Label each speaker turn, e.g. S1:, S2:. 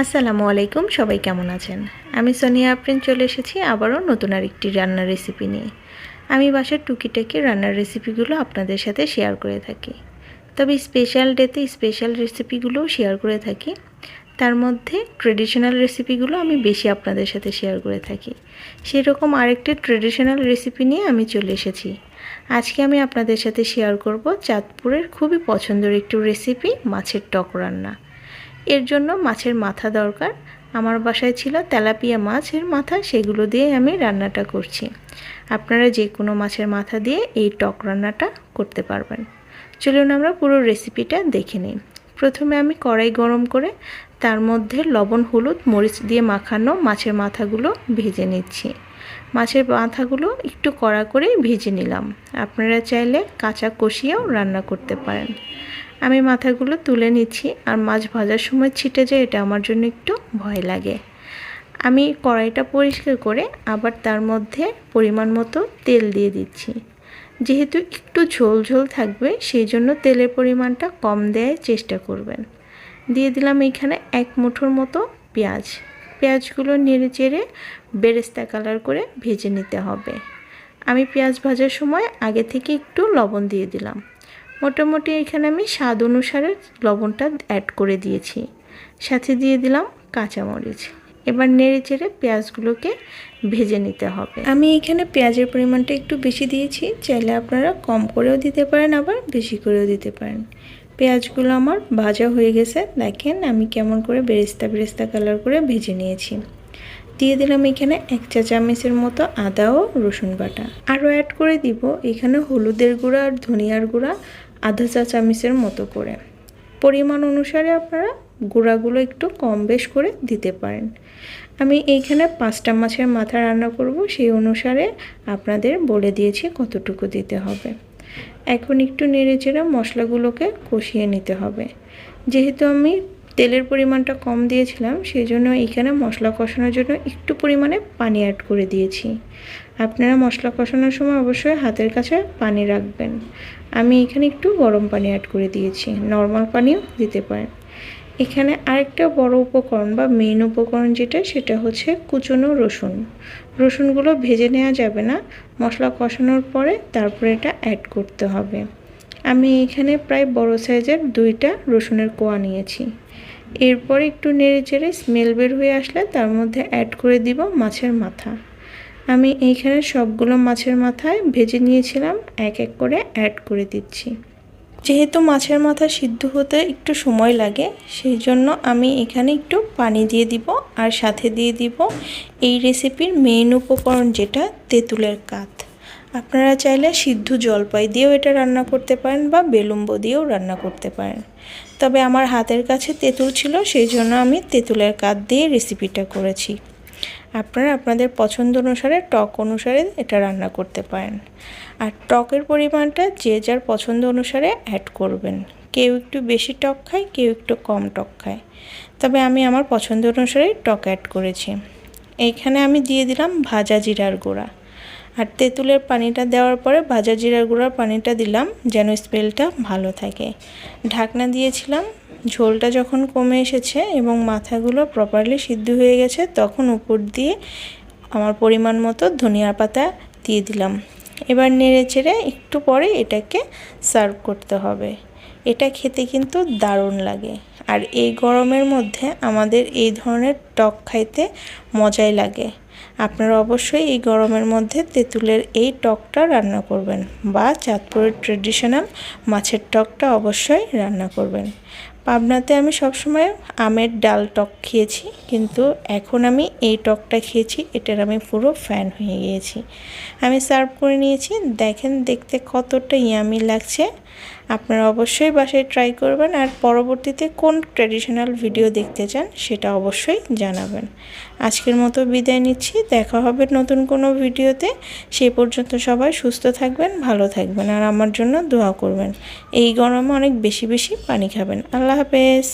S1: আসসালামু আলাইকুম, সবাই কেমন আছেন? আমি সোনিয়া আফরিন চলে এসেছি আবারও নতুন আরেকটি রান্নার রেসিপি নিয়ে। আমি বাসার টুকিটাকি রান্নার রেসিপিগুলো আপনাদের সাথে শেয়ার করে থাকি। তবে স্পেশাল ডেতে স্পেশাল রেসিপিগুলোও শেয়ার করে থাকি। তার মধ্যে ট্রেডিশনাল রেসিপিগুলো আমি বেশি আপনাদের সাথে শেয়ার করে থাকি। সেরকম আরেকটি ট্রেডিশনাল রেসিপি নিয়ে আমি চলে এসেছি। আজকে আমি আপনাদের সাথে শেয়ার করব চাঁদপুরের খুবই পছন্দের একটি রেসিপি, মাছের টক রান্না। এর জন্য মাছের মাথা দরকার। আমার বাসায় ছিল তেলাপিয়া মাছের মাথা, সেগুলো দিয়ে আমি রান্নাটা করছি। আপনারা যে কোনো মাছের মাথা দিয়ে এই টক রান্নাটা করতে পারবেন। চলুন আমরা পুরো রেসিপিটা দেখে নিই। প্রথমে আমি কড়াই গরম করে তার মধ্যে লবণ, হলুদ, মরিচ দিয়ে মাখানো মাছের মাথাগুলো ভেজে নিচ্ছি। মাছের মাথাগুলো একটু কড়া করে ভেজে নিলাম। আপনারা চাইলে কাঁচা কষিয়েও রান্না করতে পারেন। আমি মাথাগুলো তুলে নিচ্ছি, আর মাছ ভাজার সময় ছিটে যায়, এটা আমার জন্য একটু ভয় লাগে। আমি কড়াইটা পরিষ্কার করে আবার তার মধ্যে পরিমাণ মতো তেল দিয়ে দিচ্ছি। যেহেতু একটু ঝোল ঝোল থাকবে, সেই জন্য তেলের পরিমাণটা কম দেওয়ার চেষ্টা করবেন। দিয়ে দিলাম এখানে 1 মুঠোর মতো পেঁয়াজ। পেঁয়াজগুলো নেড়ে চেড়ে বেরেস্তা কালার করে ভেজে নিতে হবে। আমি পেঁয়াজ ভাজার সময় আগে থেকে একটু লবণ দিয়ে দিলাম। মোটামুটি এখানে আমি স্বাদ অনুসারে লবণটা অ্যাড করে দিয়েছি। সাথে দিয়ে দিলাম কাঁচামরিচ। এবার নেড়ে চেড়ে পেঁয়াজগুলোকে ভেজে নিতে হবে। আমি এখানে পেঁয়াজের পরিমাণটা একটু বেশি দিয়েছি, চাইলে আপনারা কম করেও দিতে পারেন, আবার বেশি করেও দিতে পারেন। পেঁয়াজগুলো আমার ভাজা হয়ে গেছে, দেখেন আমি কেমন করে বেরেস্তা বেরেস্তা কালার করে ভেজে নিয়েছি। দিয়ে দিলাম এখানে 1 চা চামচের মতো আদা ও রসুন বাটা। আরও অ্যাড করে দিব এখানে হলুদের গুঁড়া আর ধনিয়ার গুঁড়া আধা চা চামচের মতো করে। পরিমাণ অনুসারে আপনারা গুঁড়াগুলো একটু কম বেশ করে দিতে পারেন। আমি এইখানে 5টা মাছের মাথা রান্না করব, সেই অনুসারে আপনাদের বলে দিয়েছি কতটুকু দিতে হবে। এখন একটু নেড়ে চেড়ে মশলাগুলোকে কষিয়ে নিতে হবে। যেহেতু আমি তেলের পরিমাণটা কম দিয়েছিলাম, সেই জন্য এখানে মশলা কষানোর জন্য একটু পরিমাণে পানি অ্যাড করে দিয়েছি। আপনারা মশলা কষানোর সময় অবশ্যই হাতের কাছে পানি রাখবেন। আমি এখানে একটু গরম পানি অ্যাড করে দিয়েছি, নর্মাল পানিও দিতে পারেন। এখানে আরেকটা বড় উপকরণ বা মেইন উপকরণ যেটা, সেটা হচ্ছে কুচনো রসুন। রসুনগুলো ভেজে নেওয়া যাবে না, মশলা কষানোর পরে তারপরে এটা অ্যাড করতে হবে। আমি এখানে প্রায় বড় সাইজের 2টা রসুনের কোয়া নিয়েছি। এরপর একটু নেড়ে চেড়ে স্মেল বের হয়ে আসলে তার মধ্যে অ্যাড করে দিব মাছের মাথা। আমি এইখানে সবগুলো মাছের মাথায় ভেজে নিয়েছিলাম, এক এক করে অ্যাড করে দিচ্ছি। যেহেতু মাছের মাথা সিদ্ধ হতে একটু সময় লাগে, সেই জন্য আমি এখানে একটু পানি দিয়ে দিব, আর সাথে দিয়ে দিব এই রেসিপির মেইন উপকরণ যেটা, তেঁতুলের কাত। আপনারা চাইলে সিদ্ধ জলপাই দিয়েও এটা রান্না করতে পারেন, বা বেলুম্ব দিয়েও রান্না করতে পারেন। তবে আমার হাতের কাছে তেঁতুল ছিল, সেই জন্য আমি তেঁতুলের কাত দিয়ে রেসিপিটা করেছি। আপনারা আপনাদের পছন্দ অনুসারে, টক অনুসারে এটা রান্না করতে পারেন। আর টকের পরিমাণটা যে যার পছন্দ অনুসারে অ্যাড করবেন। কেউ একটু বেশি টক খায়, কেউ একটু কম টক খায়। তবে আমি আমার পছন্দ অনুসারে টক অ্যাড করেছি। এইখানে আমি দিয়ে দিলাম ভাজা জিরার গুঁড়া। আর তেঁতুলের পানিটা দেওয়ার পরে ভাজা জিরার গুঁড়ার পানিটা দিলাম, যেন স্মেলটা ভালো থাকে। ঢাকনা দিয়েছিলাম। ঝোলটা যখন কমে এসেছে এবং মাথাগুলো প্রপারলি সিদ্ধ হয়ে গেছে, তখন উপর দিয়ে আমার পরিমাণ মতো ধনিয়া পাতা দিয়ে দিলাম। এবার নেড়ে চেড়ে একটু পরে এটাকে সার্ভ করতে হবে। এটা খেতে কিন্তু দারুণ লাগে। আর এই গরমের মধ্যে আমাদের এই ধরনের টক খাইতে মজাই লাগে। আপনারা অবশ্যই এই গরমের মধ্যে তেঁতুলের এই টকটা রান্না করবেন, বা চাঁদপুরের ট্রেডিশনাল মাছের টকটা অবশ্যই রান্না করবেন। পাবনাতে আমি সবসময় আমের ডাল টক খেয়েছি, কিন্তু এখন আমি এই টকটা খেয়েছি, এটার আমি পুরো ফ্যান হয়ে গিয়েছি। আমি সার্ভ করে নিয়েছি, দেখেন দেখতে কতটা ইয়ামি লাগছে। আপনারা অবশ্যই বাসায় ট্রাই করবেন, আর পরবর্তীতে কোন ট্র্যাডিশনাল ভিডিও দেখতে চান সেটা অবশ্যই জানাবেন। আজকের মতো বিদায় নিচ্ছি, দেখা হবে নতুন কোনো ভিডিওতে। সেই পর্যন্ত সবাই সুস্থ থাকবেন, ভালো থাকবেন, আর আমার জন্য দোয়া করবেন। এই গরমে অনেক বেশি বেশি পানি খাবেন। আল্লাহ হাফেজ।